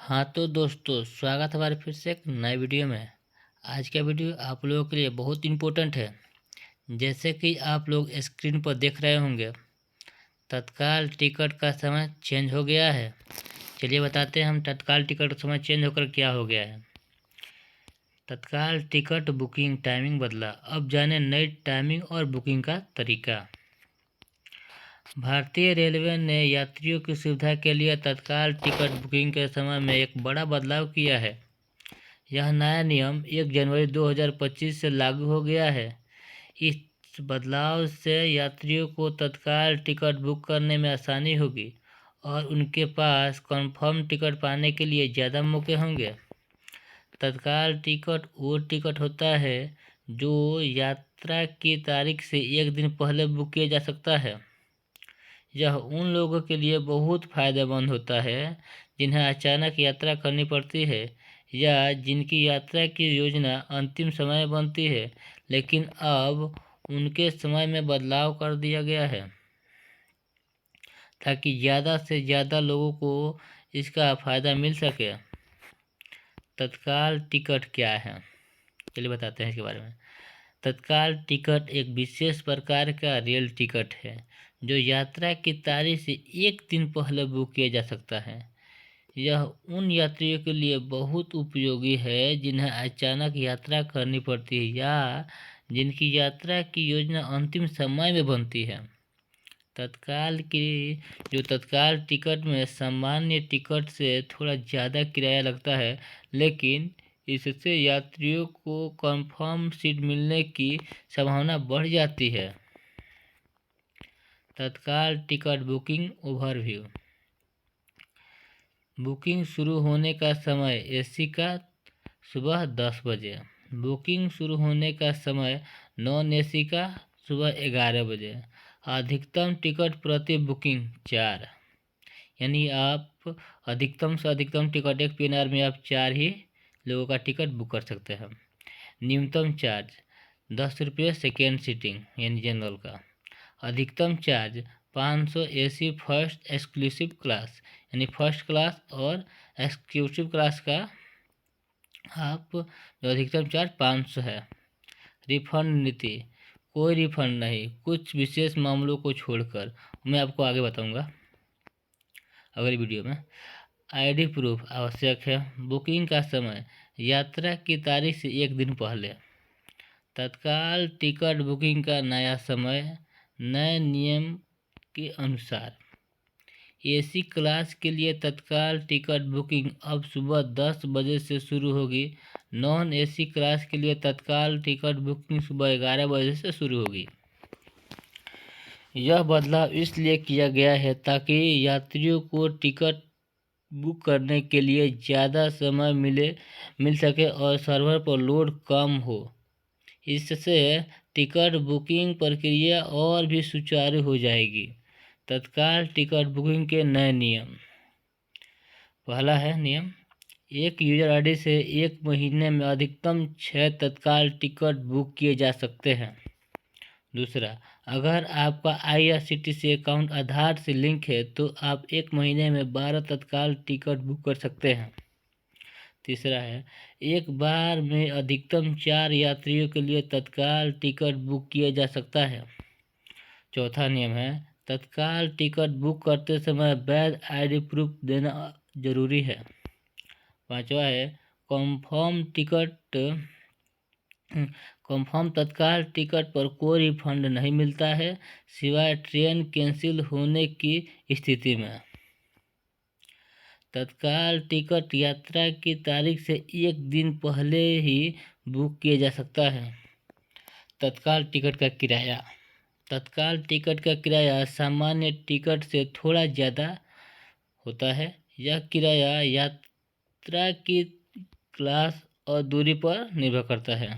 हाँ तो दोस्तों, स्वागत है हमारे फिर से एक नए वीडियो में। आज का वीडियो आप लोगों के लिए बहुत इम्पोर्टेंट है। जैसे कि आप लोग स्क्रीन पर देख रहे होंगे, तत्काल टिकट का समय चेंज हो गया है। चलिए बताते हैं हम तत्काल टिकट का समय चेंज होकर क्या हो गया है। तत्काल टिकट बुकिंग टाइमिंग बदला, अब जाने नई टाइमिंग और बुकिंग का तरीका। भारतीय रेलवे ने यात्रियों की सुविधा के लिए तत्काल टिकट बुकिंग के समय में एक बड़ा बदलाव किया है। यह नया नियम 1 जनवरी 2025 से लागू हो गया है। इस बदलाव से यात्रियों को तत्काल टिकट बुक करने में आसानी होगी और उनके पास कंफर्म टिकट पाने के लिए ज़्यादा मौके होंगे। तत्काल टिकट वो टिकट होता है जो यात्रा की तारीख से एक दिन पहले बुक किया जा सकता है। यह उन लोगों के लिए बहुत फ़ायदेमंद होता है जिन्हें अचानक यात्रा करनी पड़ती है या जिनकी यात्रा की योजना अंतिम समय में बनती है, लेकिन अब उनके समय में बदलाव कर दिया गया है ताकि ज़्यादा से ज़्यादा लोगों को इसका फ़ायदा मिल सके। तत्काल टिकट क्या है, चलिए बताते हैं इसके बारे में। तत्काल टिकट एक विशेष प्रकार का रेल टिकट है जो यात्रा की तारीख से एक दिन पहले बुक किया जा सकता है। यह उन यात्रियों के लिए बहुत उपयोगी है जिन्हें अचानक यात्रा करनी पड़ती है या जिनकी यात्रा की योजना अंतिम समय में बनती है। तत्काल टिकट में सामान्य टिकट से थोड़ा ज़्यादा किराया लगता है, लेकिन इससे यात्रियों को कंफर्म सीट मिलने की संभावना बढ़ जाती है। तत्काल टिकट बुकिंग ओवरव्यू। बुकिंग शुरू होने का समय एसी का सुबह 10 बजे। बुकिंग शुरू होने का समय नॉन एसी का सुबह 11 बजे। अधिकतम टिकट प्रति बुकिंग 4, यानी आप अधिकतम से अधिकतम टिकट एक पीएनआर में आप 4 ही लोगों का टिकट बुक कर सकते हैं। न्यूनतम चार्ज 10 रुपये सेकेंड सीटिंग यानी जनरल का। अधिकतम charge 500 AC first exclusive class यानी फर्स्ट क्लास और एक्सक्लूसिव क्लास का आप जो अधिकतम चार्ज 500 है। रिफंड नीति, कोई रिफंड नहीं, कुछ विशेष मामलों को छोड़कर। मैं आपको आगे बताऊंगा अगली वीडियो में। आईडी प्रूफ आवश्यक है। बुकिंग का समय यात्रा की तारीख से एक दिन पहले। तत्काल टिकट बुकिंग का नया समय नए नियम के अनुसार। एसी क्लास के लिए तत्काल टिकट बुकिंग अब सुबह 10 बजे से शुरू होगी। नॉन एसी क्लास के लिए तत्काल टिकट बुकिंग सुबह 11 बजे से शुरू होगी। यह बदलाव इसलिए किया गया है ताकि यात्रियों को टिकट बुक करने के लिए ज़्यादा समय मिल सके और सर्वर पर लोड कम हो। इससे टिकट बुकिंग प्रक्रिया और भी सुचारू हो जाएगी। तत्काल टिकट बुकिंग के नए नियम। पहला है नियम, एक यूजर आईडी से एक महीने में अधिकतम 6 तत्काल टिकट बुक किए जा सकते हैं। दूसरा, अगर आपका IRCTC अकाउंट आधार से लिंक है तो आप एक महीने में 12 तत्काल टिकट बुक कर सकते हैं। तीसरा है, एक बार में अधिकतम 4 यात्रियों के लिए तत्काल टिकट बुक किया जा सकता है। चौथा नियम है, तत्काल टिकट बुक करते समय वैध आईडी प्रूफ देना जरूरी है। पांचवा है, कंफर्म तत्काल टिकट पर कोई रिफंड नहीं मिलता है सिवाय ट्रेन कैंसिल होने की स्थिति में। तत्काल टिकट यात्रा की तारीख से एक दिन पहले ही बुक किया जा सकता है। तत्काल टिकट का किराया। तत्काल टिकट का किराया सामान्य टिकट से थोड़ा ज़्यादा होता है। यह किराया यात्रा की क्लास और दूरी पर निर्भर करता है।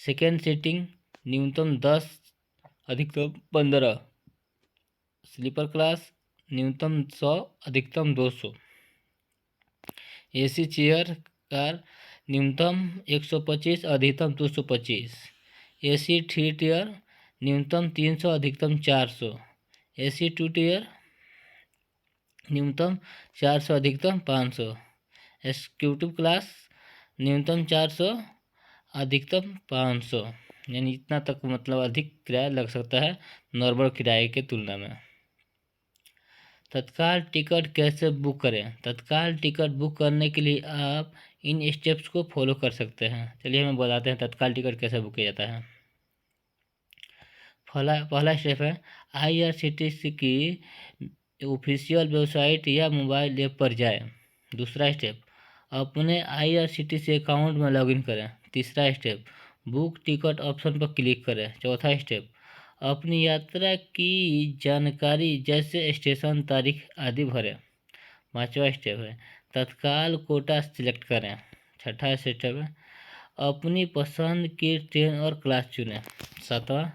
सेकेंड सीटिंग न्यूनतम 10, अधिकतम 15। स्लीपर क्लास न्यूनतम 100, अधिकतम 200। एसी चेयर कार न्यूनतम 125, अधिकतम 225। एसी 3 टियर न्यूनतम 300, अधिकतम 400। एसी 2 टियर न्यूनतम 400, अधिकतम 500। एग्जीक्यूटिव क्लास न्यूनतम 400, अधिकतम 500, यानी इतना तक मतलब अधिक किराया लग सकता है नॉर्मल किराए के तुलना में। तत्काल टिकट कैसे बुक करें? तत्काल टिकट बुक करने के लिए आप इन स्टेप्स को फॉलो कर सकते हैं। चलिए हमें बताते हैं तत्काल टिकट कैसे बुक किया जाता है। पहला स्टेप है IRCTC की ऑफिशियल वेबसाइट या मोबाइल ऐप पर जाएं। दूसरा स्टेप, अपने IRCTC अकाउंट में लॉगिन करें। तीसरा स्टेप, बुक टिकट ऑप्शन पर क्लिक करें। चौथा स्टेप, अपनी यात्रा की जानकारी जैसे स्टेशन, तारीख आदि भरें। पांचवा स्टेप है तत्काल कोटा सिलेक्ट करें। छठा स्टेप है अपनी पसंद की ट्रेन और क्लास चुनें। सातवां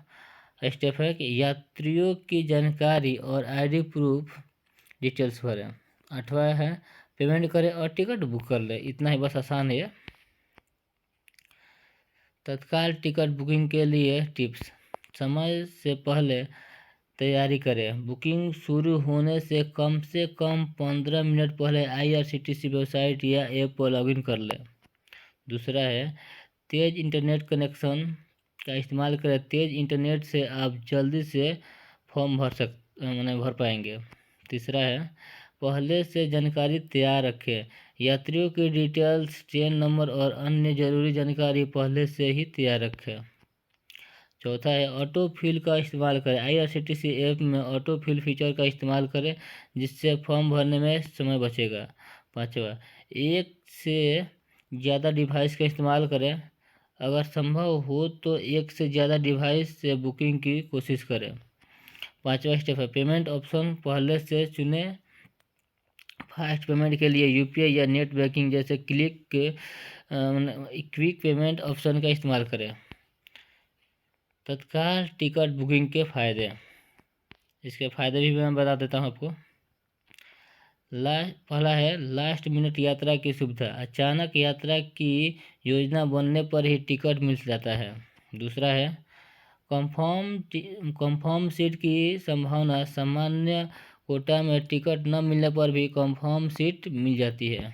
स्टेप है कि यात्रियों की जानकारी और ID प्रूफ डिटेल्स भरें। आठवां है पेमेंट करें और टिकट बुक कर लें। इतना ही बस, आसान है। तत्काल टिकट बुकिंग के लिए टिप्स, समय से पहले तैयारी करें। बुकिंग शुरू होने से कम 15 मिनट पहले IRCTC वेबसाइट या ऐप पर लॉगिन कर लें। दूसरा है तेज़ इंटरनेट कनेक्शन का इस्तेमाल करें। तेज़ इंटरनेट से आप जल्दी से फॉर्म भर पाएंगे। तीसरा है पहले से जानकारी तैयार रखें। यात्रियों की डिटेल्स, ट्रेन नंबर और अन्य जरूरी जानकारी पहले से ही तैयार रखें। चौथा है ऑटो फिल का इस्तेमाल करें। IRCTC ऐप में ऑटो फिल फीचर का इस्तेमाल करें, जिससे फॉर्म भरने में समय बचेगा। पाँचवा, एक से ज़्यादा डिवाइस का इस्तेमाल करें। अगर संभव हो तो एक से ज़्यादा डिवाइस से बुकिंग की कोशिश करें। पाँचवा स्टेप है पेमेंट ऑप्शन पहले से चुनें। फास्ट पेमेंट के लिए UPI या नेट बैंकिंग जैसे क्विक पेमेंट ऑप्शन का इस्तेमाल करें। तत्काल टिकट बुकिंग के फ़ायदे, इसके फ़ायदे भी मैं बता देता हूँ आपको। पहला है लास्ट मिनट यात्रा की सुविधा। अचानक यात्रा की योजना बनने पर ही टिकट मिल जाता है। दूसरा है कंफर्म सीट की संभावना। सामान्य कोटा में टिकट न मिलने पर भी कंफर्म सीट मिल जाती है।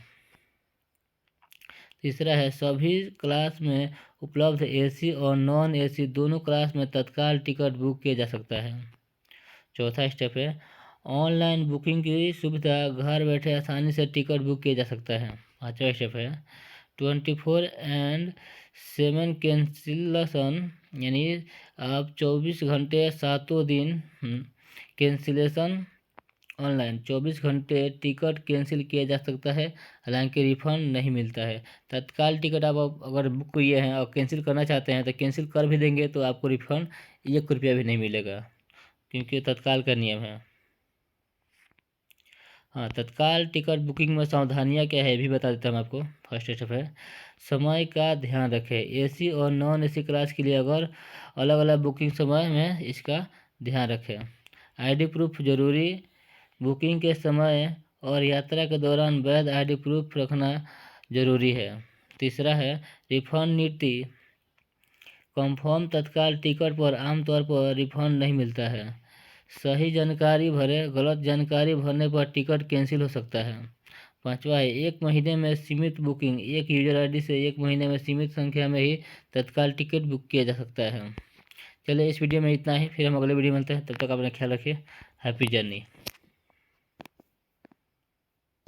तीसरा है सभी क्लास में उपलब्ध AC और नॉन AC दोनों क्लास में तत्काल टिकट बुक किया जा सकता है। चौथा स्टेप है ऑनलाइन बुकिंग की सुविधा। घर बैठे आसानी से टिकट बुक किया जा सकता है। पाँचवा स्टेप है 24/7 कैंसिलेशन, यानी आप 24 घंटे 7 दिन कैंसिलेशन ऑनलाइन 24 घंटे टिकट कैंसिल किया जा सकता है, हालांकि रिफंड नहीं मिलता है। तत्काल टिकट आप अगर बुक किए हैं और कैंसिल करना चाहते हैं तो कैंसिल कर भी देंगे तो आपको रिफंड 1 रुपया भी नहीं मिलेगा, क्योंकि तत्काल का नियम है। हाँ, तत्काल टिकट बुकिंग में सावधानियाँ क्या है ये भी बता देता हूँ आपको। फर्स्ट स्टेप है समय का ध्यान रखें। AC और नॉन AC क्लास के लिए अगर अलग अलग बुकिंग समय में इसका ध्यान रखें। ID प्रूफ जरूरी। बुकिंग के समय और यात्रा के दौरान वैध ID प्रूफ रखना जरूरी है। तीसरा है रिफंड नीति। कंफर्म तत्काल टिकट पर आमतौर पर रिफंड नहीं मिलता है। सही जानकारी भरें। गलत जानकारी भरने पर टिकट कैंसिल हो सकता है। पाँचवा है 1 महीने में सीमित बुकिंग। एक यूजर ID से 1 महीने में सीमित संख्या में ही तत्काल टिकट बुक किया जा सकता है। चलिए इस वीडियो में इतना ही, फिर हम अगले वीडियो में मिलते हैं। तब तक अपना ख्याल रखिए। Happy journey.